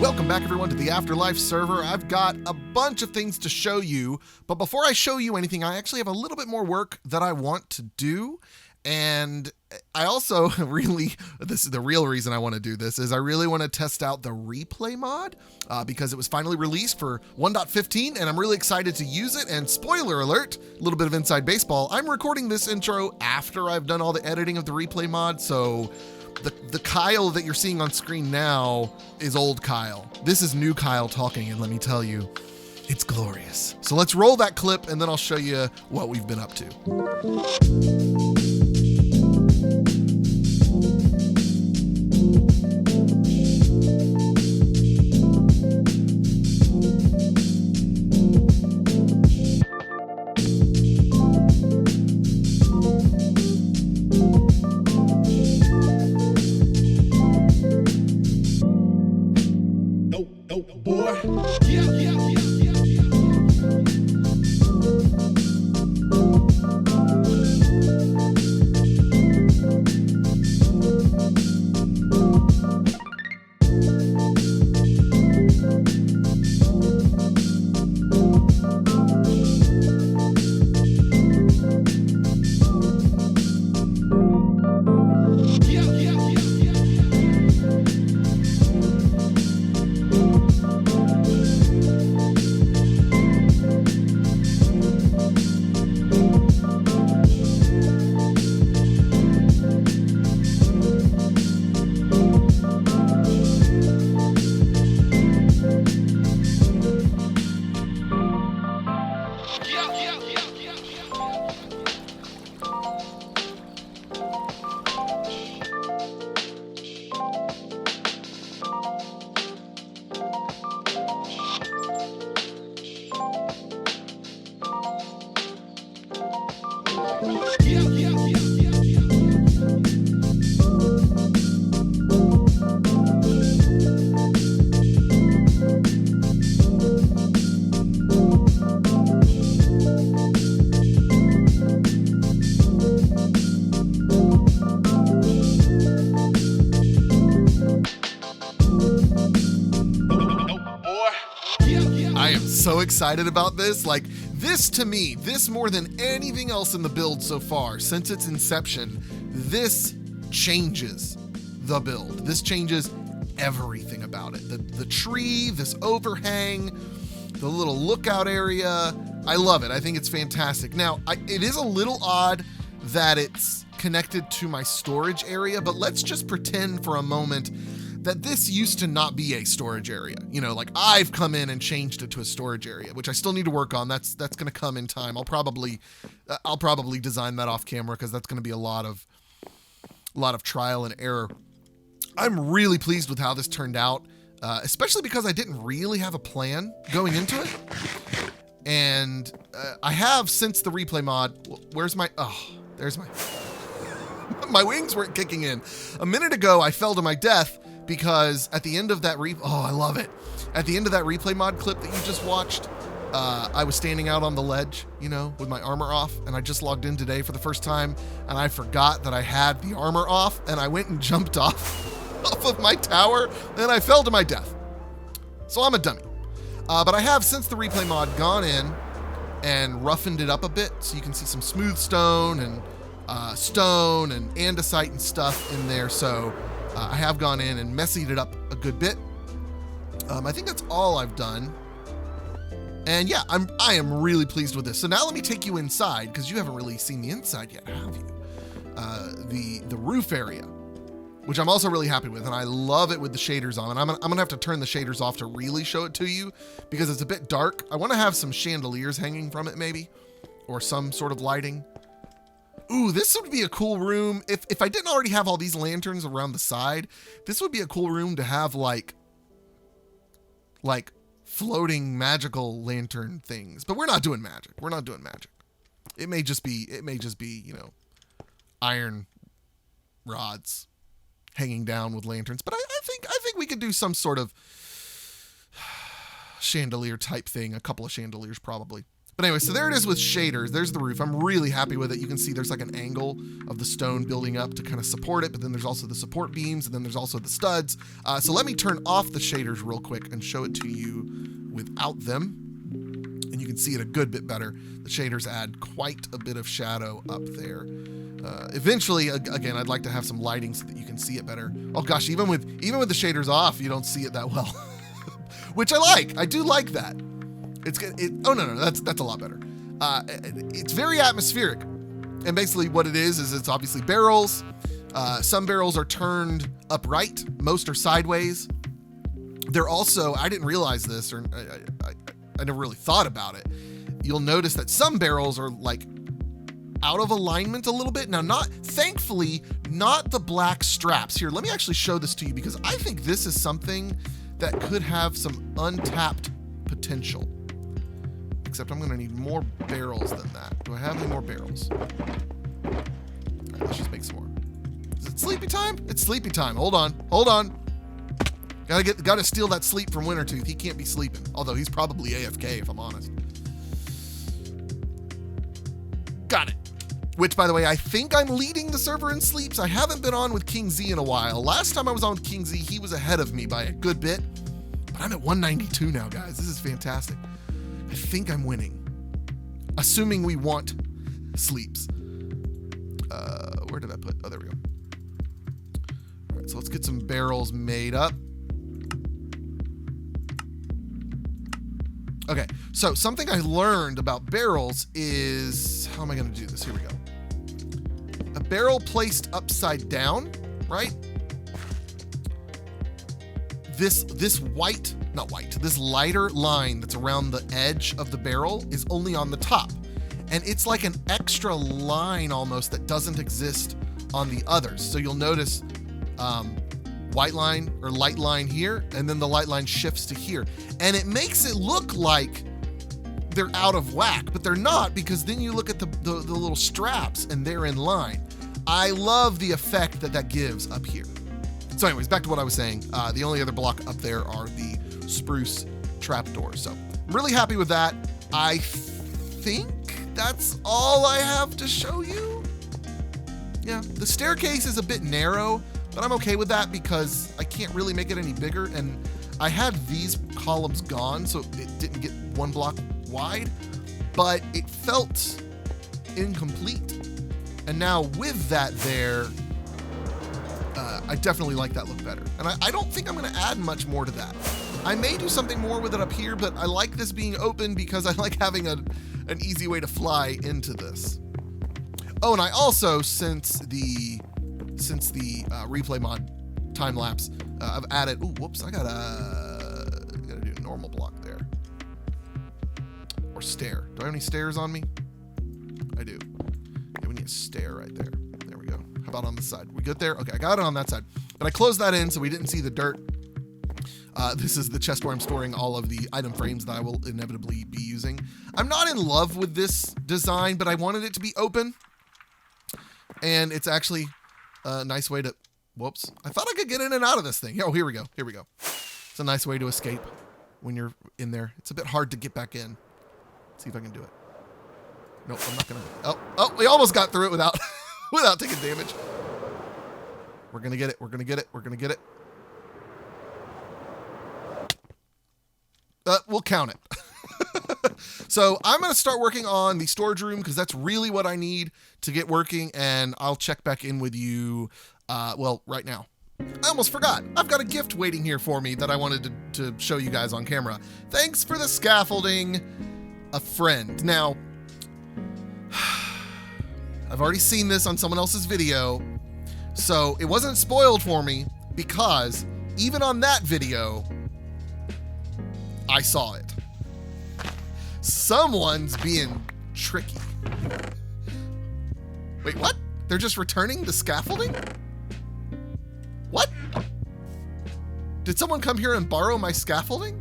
Welcome back, everyone, to the AfterLife server. I've got a bunch of things to show you, but before I show you anything, I actually have a little bit more work that I want to do. And I also this is the real reason I want to do this, is I really want to test out the replay mod because it was finally released for 1.15 and I'm really excited to use it. And spoiler alert, a little bit of inside baseball, I'm recording this intro after I've done all the editing of the replay mod. So the Kyle that you're seeing on screen now is old Kyle. This is new Kyle talking, and let me tell you, it's glorious. So let's roll that clip and then I'll show you what we've been up to. So excited about this. Like, this to me, this more than anything else in the build so far since its inception, this changes the build. This changes everything about it. The tree, this overhang, the little lookout area. I love it. I think it's fantastic. Now, it is a little odd that it's connected to my storage area, but let's just pretend for a moment that this used to not be a storage area. You know, like I've come in and changed it to a storage area, which I still need to work on. That's going to come in time. I'll probably design that off camera because that's going to be a lot of trial and error. I'm really pleased with how this turned out, especially because I didn't really have a plan going into it. And I have, since the replay mod, there's my my wings weren't kicking in. A minute ago, I fell to my death because at the end of that I love it. At the end of that replay mod clip that you just watched, I was standing out on the ledge, you know, with my armor off, and I just logged in today for the first time, and I forgot that I had the armor off, and I went and jumped off of my tower, and I fell to my death. So I'm a dummy. But I have, since the replay mod, gone in and roughened it up a bit, so you can see some smooth stone and andesite and stuff in there. So I have gone in and messied it up a good bit. I think that's all I've done. And yeah, I am really pleased with this. So now let me take you inside, because you haven't really seen the inside yet, have you? The roof area, which I'm also really happy with, and I love it with the shaders on. And I'm gonna have to turn the shaders off to really show it to you, because it's a bit dark. I want to have some chandeliers hanging from it, maybe, or some sort of lighting. Ooh, this would be a cool room. If I didn't already have all these lanterns around the side, this would be a cool room to have like floating magical lantern things. But we're not doing magic. We're not doing magic. It may just be, you know, iron rods hanging down with lanterns. But I think we could do some sort of chandelier type thing. A couple of chandeliers probably. But anyway, so there it is with shaders. There's the roof. I'm really happy with it. You can see there's like an angle of the stone building up to kind of support it, but then there's also the support beams, and then there's also the studs. So let me turn off the shaders real quick and show it to you without them. And you can see it a good bit better. The shaders add quite a bit of shadow up there. Eventually, again, I'd like to have some lighting so that you can see it better. Oh gosh, even with the shaders off, you don't see it that well, which I like. I do like that. It's good. Oh no, that's a lot better. It's very atmospheric, and basically what it is it's obviously barrels. Some barrels are turned upright, most are sideways. They're also, I didn't realize this, or I never really thought about it. You'll notice that some barrels are like out of alignment a little bit. Now, thankfully, not the black straps. Here, let me actually show this to you because I think this is something that could have some untapped potential. Except I'm gonna need more barrels than that. Do I have any more barrels? All right, let's just make some more. Is it sleepy time? It's sleepy time. Hold on. Gotta steal that sleep from Wintertooth. He can't be sleeping. Although he's probably AFK if I'm honest. Got it. Which, by the way, I think I'm leading the server in sleeps. I haven't been on with King Z in a while. Last time I was on with King Z, he was ahead of me by a good bit. But I'm at 192 now, guys. This is fantastic. I think I'm winning. Assuming we want sleeps. Where did I put? Oh, there we go. All right, so let's get some barrels made up. Okay, so something I learned about barrels is, how am I gonna do this? Here we go. A barrel placed upside down, right? This lighter line that's around the edge of the barrel is only on the top. And it's like an extra line almost that doesn't exist on the others. So you'll notice white line or light line here, and then the light line shifts to here. And it makes it look like they're out of whack, but they're not, because then you look at the little straps and they're in line. I love the effect that gives up here. So anyways, back to what I was saying. The only other block up there are the spruce trapdoors. So I'm really happy with that. I think that's all I have to show you. Yeah, the staircase is a bit narrow, but I'm okay with that because I can't really make it any bigger. And I had these columns gone, so it didn't get one block wide, but it felt incomplete. And now with that there, I definitely like that look better. And I don't think I'm gonna add much more to that. I may do something more with it up here, but I like this being open because I like having an easy way to fly into this. Oh, and I also, since the replay mod time lapse, I've added, ooh, whoops, I gotta do a normal block there. Or stair. Do I have any stairs on me? I do. Okay, we need a stair right there. There we go. How about on this side? We good there? Okay, I got it on that side. But I closed that in so we didn't see the dirt. This is the chest where I'm storing all of the item frames that I will inevitably be using. I'm not in love with this design, but I wanted it to be open. And it's actually a nice way to, whoops. I thought I could get in and out of this thing. Oh, here we go. Here we go. It's a nice way to escape when you're in there. It's a bit hard to get back in. Let's see if I can do it. Nope, I'm not gonna. Oh, we almost got through it without, without taking damage. We're gonna get it. We're gonna get it. We're gonna get it. We'll count it. So I'm going to start working on the storage room because that's really what I need to get working, and I'll check back in with you, well, right now. I almost forgot. I've got a gift waiting here for me that I wanted to show you guys on camera. Thanks for the scaffolding, a friend. Now, I've already seen this on someone else's video, so it wasn't spoiled for me because even on that video, I saw it. Someone's being tricky. Wait, what? They're just returning the scaffolding? What? Did someone come here and borrow my scaffolding?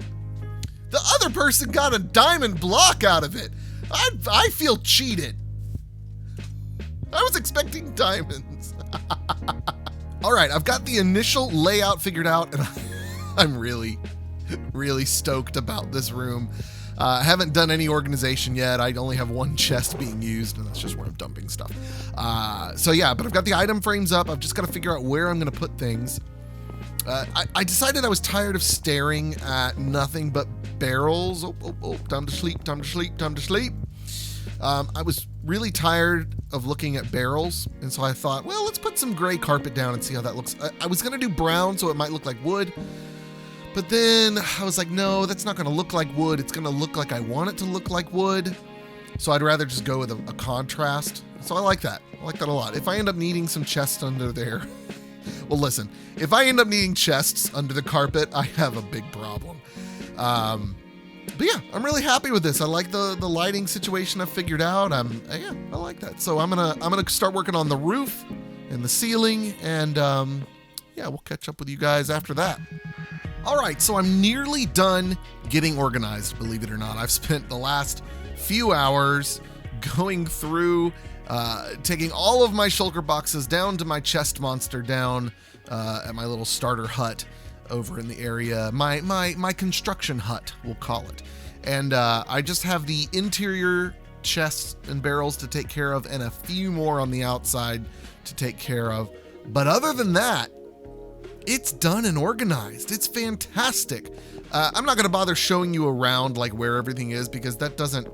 The other person got a diamond block out of it. I feel cheated. I was expecting diamonds. All right, I've got the initial layout figured out, and I'm really stoked about this room. I haven't done any organization yet. I only have one chest being used, and that's just where I'm dumping stuff. So yeah, but I've got the item frames up. I've just got to figure out where I'm going to put things. I decided I was tired of staring at nothing but barrels. Time to sleep, time to sleep, time to sleep. I was really tired of looking at barrels, and so I thought, well, let's put some gray carpet down and see how that looks. I was going to do brown so it might look like wood, but then I was like, no, that's not going to look like wood. It's going to look like I want it to look like wood, so I'd rather just go with a contrast. So I like that. I like that a lot. If I end up needing some chests under there, well, listen, if I end up needing chests under the carpet, I have a big problem. But yeah, I'm really happy with this. I like the lighting situation I've figured out. I like that. So I'm gonna start working on the roof and the ceiling, and yeah, we'll catch up with you guys after that. All right, so I'm nearly done getting organized, believe it or not. I've spent the last few hours going through, taking all of my shulker boxes down to my chest monster down at my little starter hut over in the area, my construction hut, we'll call it. And I just have the interior chests and barrels to take care of, and a few more on the outside to take care of. But other than that, it's done and organized. It's fantastic. I'm not going to bother showing you around like where everything is, because that doesn't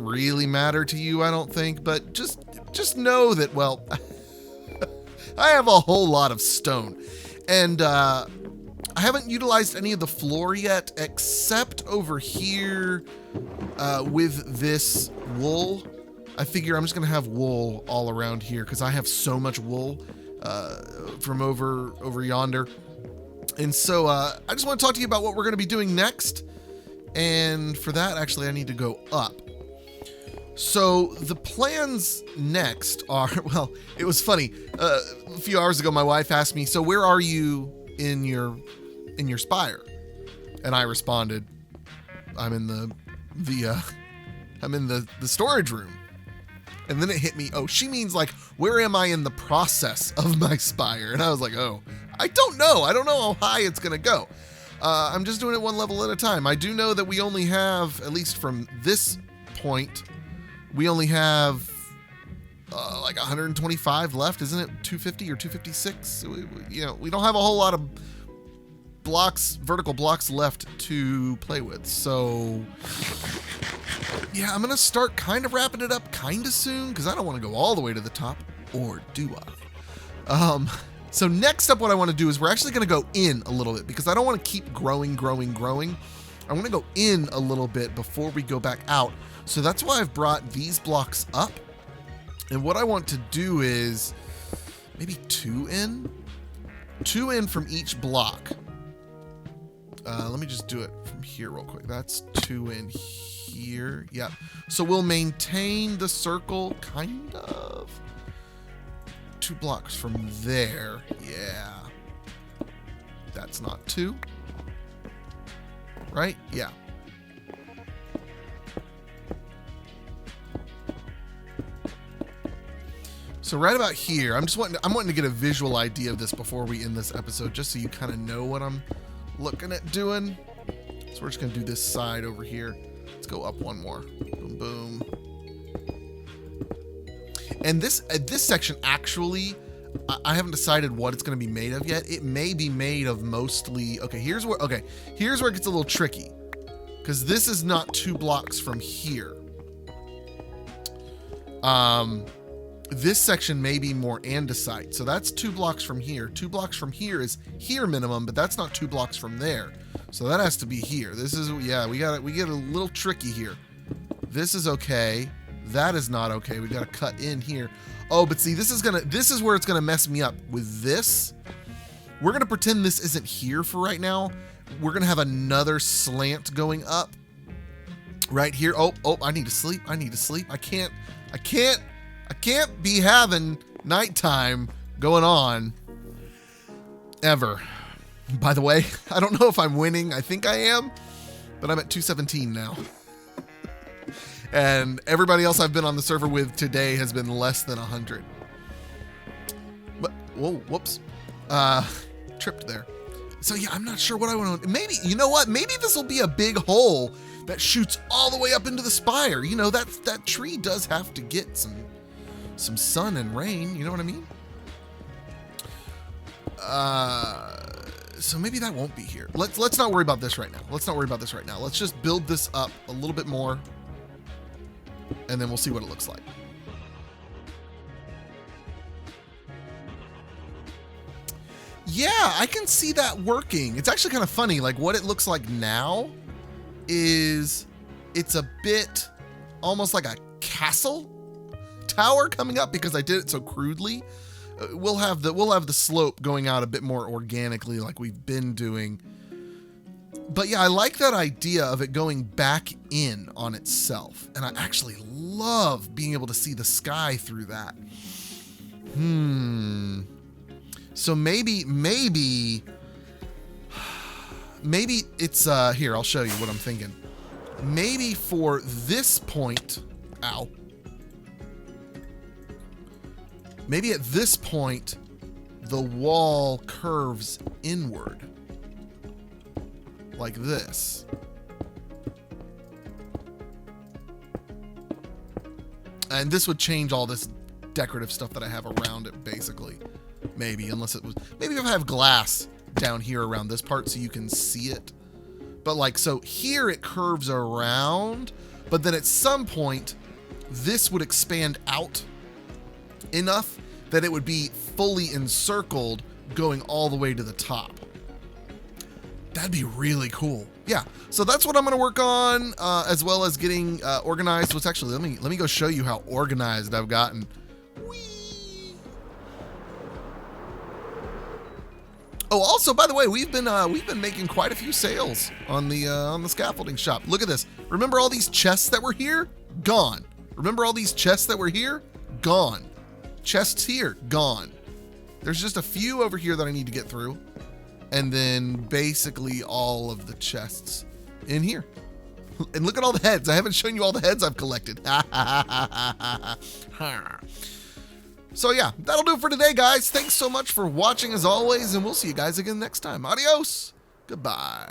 really matter to you, I don't think. But just know that, well, I have a whole lot of stone, and I haven't utilized any of the floor yet, except over here with this wool. I figure I'm just gonna have wool all around here because I have so much wool from over yonder. And so I just want to talk to you about what we're gonna be doing next. And for that, actually, I need to go up. So the plans next are, well, it was funny. A few hours ago, my wife asked me, so where are you in your spire? And I responded, I'm in the storage room. And then it hit me, oh, she means like, where am I in the process of my spire? And I was like, oh, I don't know how high it's gonna go. I'm just doing it one level at a time. I do know that we only have, at least from this point, we only have like 125 left, isn't it? 250 or 256? We don't have a whole lot of vertical blocks left to play with. So yeah, I'm gonna start kind of wrapping it up kind of soon, because I don't want to go all the way to the top, or do I? So next up, what I want to do is we're actually going to go in a little bit, because I don't want to keep growing. I want to go in a little bit before we go back out. So that's why I've brought these blocks up. And what I want to do is maybe two in from each block. Let me just do it from here real quick. That's 2 in here. Yeah. So we'll maintain the circle, kind of. 2 blocks from there. Yeah. That's not 2. Right? Yeah. So right about here, I'm wanting to get a visual idea of this before we end this episode, just so you kind of know what I'm looking at doing. So we're just gonna do this side over here. Let's go up one more. Boom, boom. And this section, actually, I haven't decided what it's going to be made of yet. It may be made of mostly, here's where it gets a little tricky, because this is not 2 blocks from here. This section may be more andesite, so that's 2 blocks from here. 2 blocks from here is here minimum, but that's not 2 blocks from there, so that has to be here. This is, yeah, we get a little tricky here. This is okay. That is not okay. We got to cut in here. Oh, but see, this is where it's gonna mess me up with this. We're gonna pretend this isn't here for right now. We're gonna have another slant going up right here. Oh, I need to sleep. I can't be having nighttime going on ever. By the way, I don't know if I'm winning. I think I am, but I'm at 217 now. And everybody else I've been on the server with today has been less than 100. But, whoa, whoops. Tripped there. So yeah, I'm not sure what I want to, maybe, you know what? Maybe this will be a big hole that shoots all the way up into the spire. You know, that tree does have to get some sun and rain, you know what I mean? So maybe that won't be here. Let's not worry about this right now. Let's just build this up a little bit more, and then we'll see what it looks like. Yeah, I can see that working. It's actually kind of funny. Like what it looks like now is it's a bit almost like a castle tower coming up because I did it so crudely. We'll have the slope going out a bit more organically like we've been doing. But yeah, I like that idea of it going back in on itself. And I actually love being able to see the sky through that. So maybe it's, here, I'll show you what I'm thinking. Maybe for this point, ow. Maybe at this point, the wall curves inward. Like this. And this would change all this decorative stuff that I have around it, basically. Maybe, unless it was, maybe if I have glass down here around this part so you can see it. But like, so here it curves around, but then at some point, this would expand out enough that it would be fully encircled going all the way to the top. That'd be really cool. Yeah, so that's what I'm gonna work on, as well as getting organized. Let's actually, let me go show you how organized I've gotten. Whee! Oh, also, by the way, we've been making quite a few sales on the scaffolding shop. Look at this. Remember all these chests that were here? Gone. Remember all these chests that were here? Gone. Chests here? Gone. There's just a few over here that I need to get through. And then basically all of the chests in here. And look at all the heads. I haven't shown you all the heads I've collected. So yeah, that'll do it for today, guys. Thanks so much for watching as always, and we'll see you guys again next time. Adios. Goodbye.